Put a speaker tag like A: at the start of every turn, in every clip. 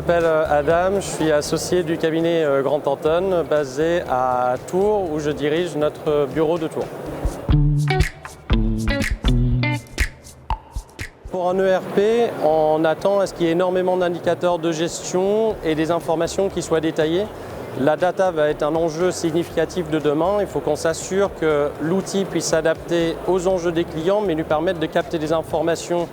A: m'appelle Adam, je suis associé du cabinet Grant Thornton basé à Tours où je dirige notre bureau de Tours. Pour un ERP, on attend à ce qu'il y ait énormément d'indicateurs de gestion et des informations qui soient détaillées. La data va être un enjeu significatif de demain. Il faut qu'on s'assure que l'outil puisse s'adapter aux enjeux des clients, mais lui permettre de capter des informations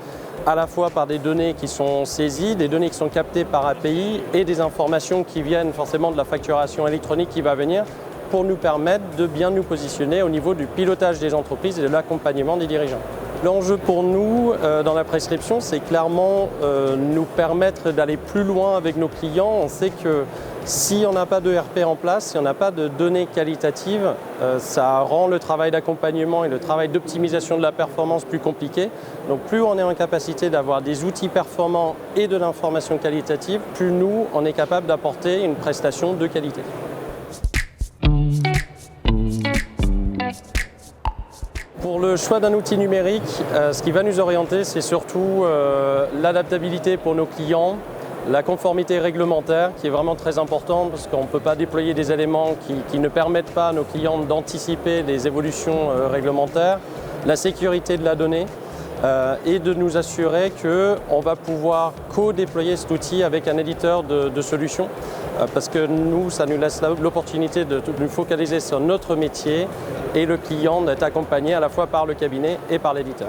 A: à la fois par des données qui sont saisies, des données qui sont captées par API et des informations qui viennent forcément de la facturation électronique qui va venir pour nous permettre de bien nous positionner au niveau du pilotage des entreprises et de l'accompagnement des dirigeants. L'enjeu pour nous dans la prescription, c'est clairement nous permettre d'aller plus loin avec nos clients. On sait que si on n'a pas de RP en place, si on n'a pas de données qualitatives, ça rend le travail d'accompagnement et le travail d'optimisation de la performance plus compliqué. Donc plus on est en capacité d'avoir des outils performants et de l'information qualitative, plus nous, on est capable d'apporter une prestation de qualité. Pour le choix d'un outil numérique, ce qui va nous orienter, c'est surtout l'adaptabilité pour nos clients, la conformité réglementaire qui est vraiment très importante parce qu'on ne peut pas déployer des éléments qui ne permettent pas à nos clients d'anticiper des évolutions réglementaires, la sécurité de la donnée et de nous assurer qu'on va pouvoir co-déployer cet outil avec un éditeur de solutions parce que nous, ça nous laisse l'opportunité de nous focaliser sur notre métier et le client d'être accompagné à la fois par le cabinet et par l'éditeur.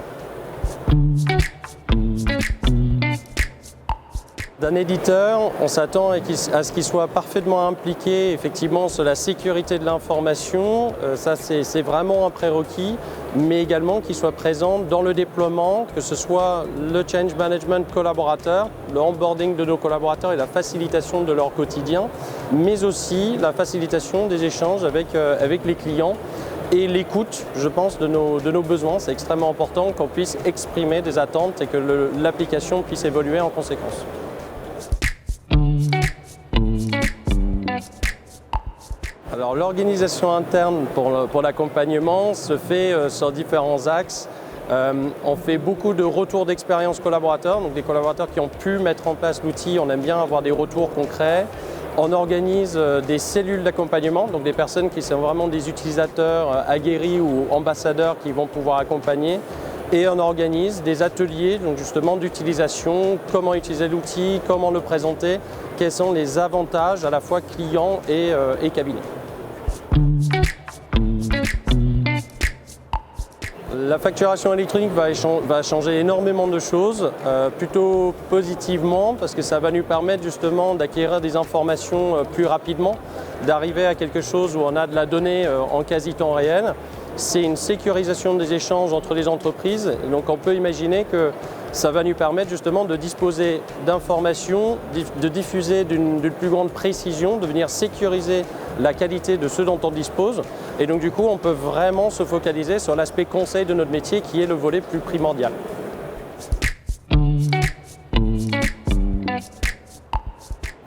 A: D'un éditeur, on s'attend à ce qu'il soit parfaitement impliqué effectivement sur la sécurité de l'information, ça c'est vraiment un prérequis, mais également qu'il soit présent dans le déploiement, que ce soit le change management collaborateur, le onboarding de nos collaborateurs et la facilitation de leur quotidien, mais aussi la facilitation des échanges avec les clients. Et l'écoute, je pense, de nos besoins, c'est extrêmement important qu'on puisse exprimer des attentes et que l'application puisse évoluer en conséquence. Alors l'organisation interne pour l'accompagnement se fait sur différents axes. On fait beaucoup de retours d'expérience collaborateurs, donc des collaborateurs qui ont pu mettre en place l'outil, on aime bien avoir des retours concrets. On organise des cellules d'accompagnement, donc des personnes qui sont vraiment des utilisateurs aguerris ou ambassadeurs qui vont pouvoir accompagner. Et on organise des ateliers donc justement d'utilisation, comment utiliser l'outil, comment le présenter, quels sont les avantages à la fois clients et cabinet. La facturation électronique va changer énormément de choses, plutôt positivement parce que ça va nous permettre justement d'acquérir des informations plus rapidement, d'arriver à quelque chose où on a de la donnée en quasi temps réel. C'est une sécurisation des échanges entre les entreprises, et donc on peut imaginer que ça va nous permettre justement de disposer d'informations, de diffuser d'une plus grande précision, de venir sécuriser la qualité de ce dont on dispose. Et donc du coup, on peut vraiment se focaliser sur l'aspect conseil de notre métier qui est le volet plus primordial.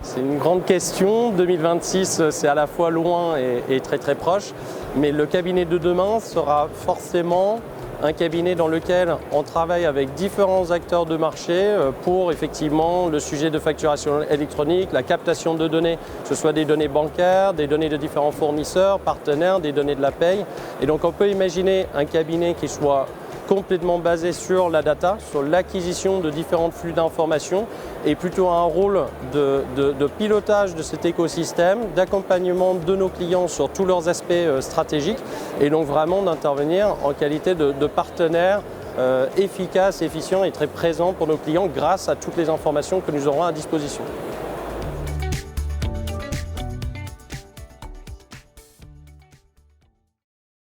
A: C'est une grande question. 2026, c'est à la fois loin et très très proche. Mais le cabinet de demain sera forcément un cabinet dans lequel on travaille avec différents acteurs de marché pour effectivement le sujet de facturation électronique, la captation de données, que ce soit des données bancaires, des données de différents fournisseurs, partenaires, des données de la paye. Et donc on peut imaginer un cabinet qui soit complètement basé sur la data, sur l'acquisition de différents flux d'informations et plutôt un rôle de pilotage de cet écosystème, d'accompagnement de nos clients sur tous leurs aspects stratégiques et donc vraiment d'intervenir en qualité de partenaire efficace, efficient et très présent pour nos clients grâce à toutes les informations que nous aurons à disposition.